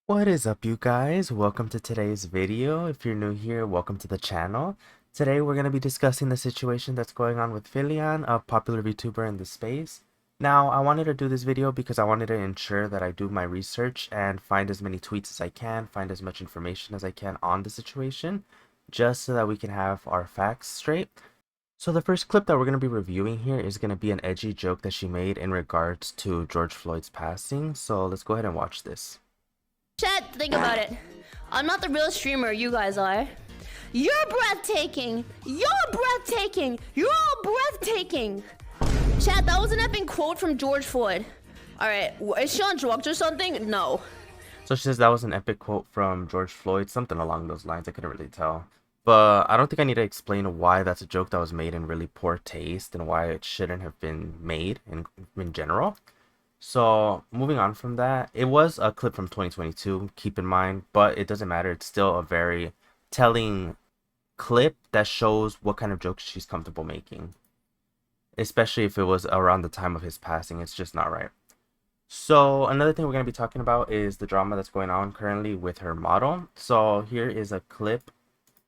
What is up, you guys? Welcome to today's video. If you're new here, welcome to the channel. Today we're going to be discussing the situation that's going on with Filian, a popular VTuber in the space. Now, I wanted to do this video because I wanted to ensure that I do my research and find as many tweets as I can, find as much information as I can on the situation, just so that we can have our facts straight. So the first clip that we're going to be reviewing here is going to be an edgy joke that she made in regards to George Floyd's passing. So let's go ahead and watch this. Chat, think about it. I'm not the real streamer, you guys are. You're breathtaking! You're breathtaking! You're all breathtaking! Chat, that was an epic quote from George Floyd. Alright, is she on drugs or something? No. So she says that was an epic quote from George Floyd, something along those lines. I couldn't really tell. But I don't think I need to explain why that's a joke that was made in really poor taste and why it shouldn't have been made in general. So moving on from that, it was a clip from 2022, keep in mind, but it doesn't matter. It's still a very telling clip that shows what kind of jokes she's comfortable making. Especially if it was around the time of his passing, it's just not right. So another thing we're going to be talking about is the drama that's going on currently with her model. So here is a clip.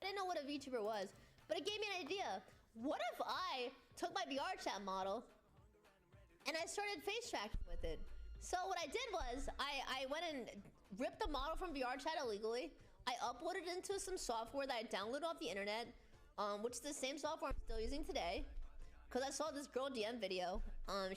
I didn't know what a VTuber was, but it gave me an idea. What if I took my VR chat model and I started face tracking with it? So what I did was I went and ripped the model from VR chat illegally. I uploaded it into some software that I downloaded off the internet, which is the same software I'm still using today. Because I saw this girl DM video.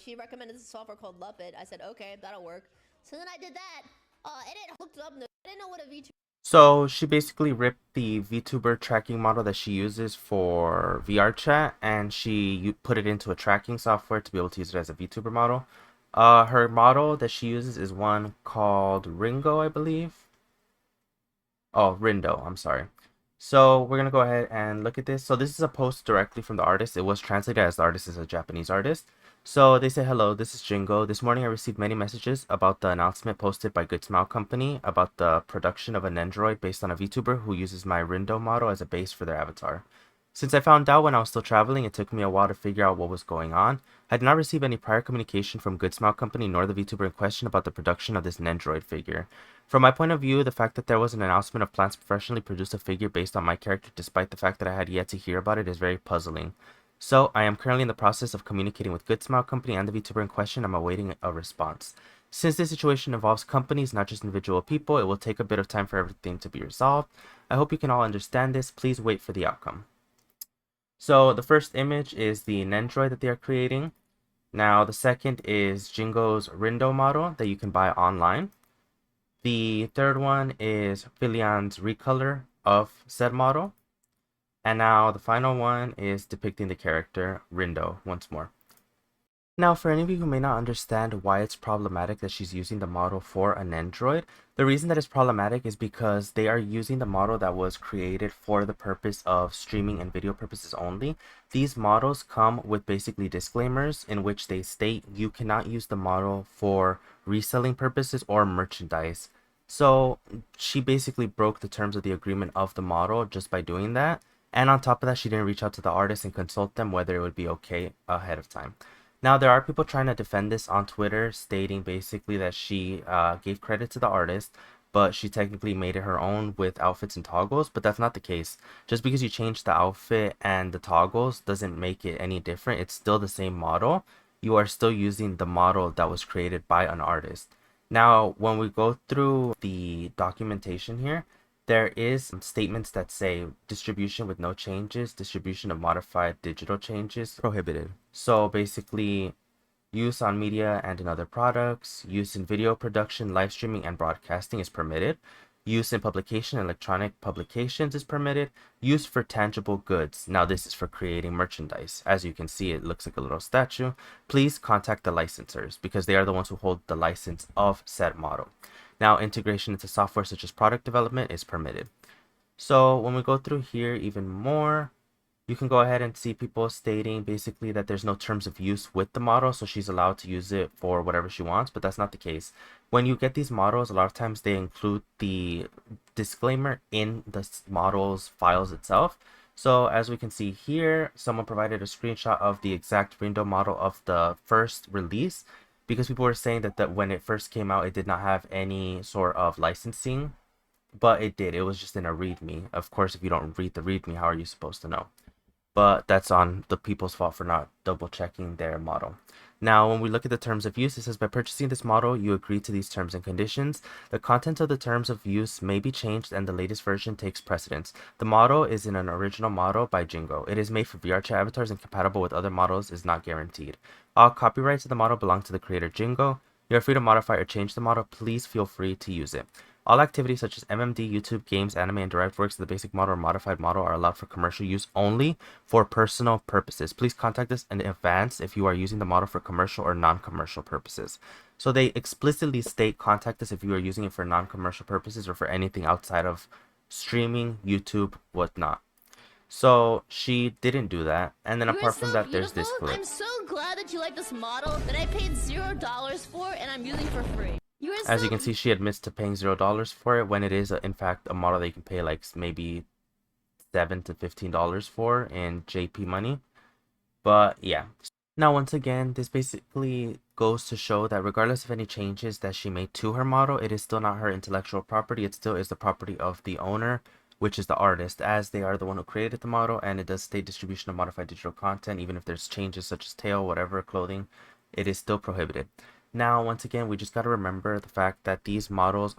She recommended this software called Luppet. I said, okay, that'll work. So then I did that, and it hooked up. I didn't know what a VTuber. So she basically ripped the VTuber tracking model that she uses for VR chat, and she put it into a tracking software to be able to use it as a VTuber model. Her model that she uses is one called Ringo, I believe. Oh, Rindo, I'm sorry. So we're gonna go ahead and look at this. So this is a post directly from the artist. It was translated as the artist is a Japanese artist. So they say, hello, this is Jingo. This morning I received many messages about the announcement posted by Good Smile Company about the production of an android based on a VTuber who uses my Rindo model as a base for their avatar. Since I found out when I was still traveling, it took me a while to figure out what was going on. I did not receive any prior communication from Good Smile Company nor the VTuber in question about the production of this Nendroid figure. From my point of view, the fact that there was an announcement of plans to professionally produce a figure based on my character despite the fact that I had yet to hear about it is very puzzling. So, I am currently in the process of communicating with Good Smile Company and the VTuber in question. I'm awaiting a response. Since this situation involves companies, not just individual people, it will take a bit of time for everything to be resolved. I hope you can all understand this. Please wait for the outcome. So the first image is the Nendroid that they are creating. Now the second is Jingo's Rindo model that you can buy online. The third one is Filian's recolor of said model. And now the final one is depicting the character Rindo once more. Now, for any of you who may not understand why it's problematic that she's using the model for an Android, the reason that it's problematic is because they are using the model that was created for the purpose of streaming and video purposes only. These models come with basically disclaimers in which they state you cannot use the model for reselling purposes or merchandise. So she basically broke the terms of the agreement of the model just by doing that. And on top of that, she didn't reach out to the artist and consult them whether it would be okay ahead of time. Now, there are people trying to defend this on Twitter, stating basically that she gave credit to the artist, but she technically made it her own with outfits and toggles, but that's not the case. Just because you change the outfit and the toggles doesn't make it any different. It's still the same model. You are still using the model that was created by an artist. Now, when we go through the documentation here, there is statements that say distribution with no changes, distribution of modified digital changes prohibited. So basically, use on media and in other products, use in video production, live streaming, and broadcasting is permitted. Use in publication and electronic publications is permitted. Use for tangible goods. Now this is for creating merchandise. As you can see, it looks like a little statue. Please contact the licensors because they are the ones who hold the license of said model. Now, integration into software such as product development is permitted. So when we go through here even more, you can go ahead and see people stating basically that there's no terms of use with the model, so she's allowed to use it for whatever she wants, but that's not the case. When you get these models, a lot of times they include the disclaimer in the model's files itself. So as we can see here, someone provided a screenshot of the exact Rindo model of the first release. because people were saying that when it first came out, it did not have any sort of licensing, but it did. It was just in a README. Of course, if you don't read the README, how are you supposed to know? But that's on the people's fault for not double checking their model. Now, when we look at the terms of use, it says by purchasing this model, you agree to these terms and conditions. The content of the terms of use may be changed and the latest version takes precedence. The model is in an original model by Jingo. It is made for VR chat avatars and compatible with other models is not guaranteed. All copyrights of the model belong to the creator Jingo. You are free to modify or change the model. Please feel free to use it. All activities such as MMD, YouTube, games, anime, and derived works of the basic model or modified model are allowed for commercial use only for personal purposes. Please contact us in advance if you are using the model for commercial or non-commercial purposes. So they explicitly state contact us if you are using it for non-commercial purposes or for anything outside of streaming, YouTube, whatnot. So she didn't do that. And then You are apart from so that, there's beautiful. this clip. I'm so glad that you like this model that I paid $0 for and I'm using for free. You are As so you can see, she admits to paying $0 for it when it is, in fact, a model that you can pay like maybe $7 to $15 for in JP money. But yeah. Now, once again, this basically goes to show that regardless of any changes that she made to her model, it is still not her intellectual property. It still is the property of the owner, which is the artist, as they are the one who created the model, and it does state distribution of modified digital content. Even if there's changes such as tail, whatever, clothing, it is still prohibited. Now, once again, we just got to remember the fact that these models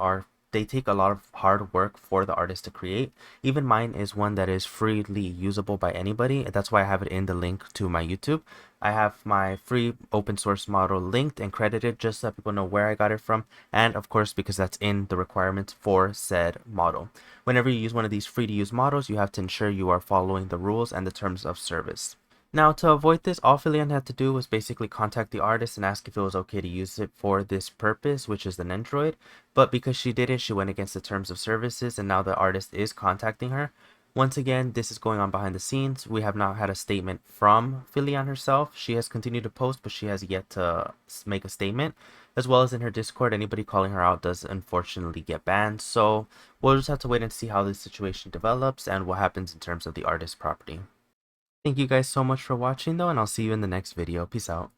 they take a lot of hard work for the artist to create. Even mine is one that is freely usable by anybody. That's why I have it in the link to my YouTube. I have my free open source model linked and credited just so that people know where I got it from. And of course, because that's in the requirements for said model. Whenever you use one of these free to use models, you have to ensure you are following the rules and the terms of service. Now, to avoid this, all Filian had to do was basically contact the artist and ask if it was okay to use it for this purpose, which is an Android. But because she did it, she went against the terms of services, and now the artist is contacting her. Once again, this is going on behind the scenes. We have not had a statement from Filian herself. She has continued to post, but she has yet to make a statement. As well as in her Discord, anybody calling her out does unfortunately get banned. So we'll just have to wait and see how this situation develops and what happens in terms of the artist's property. Thank you guys so much for watching though, and I'll see you in the next video. Peace out.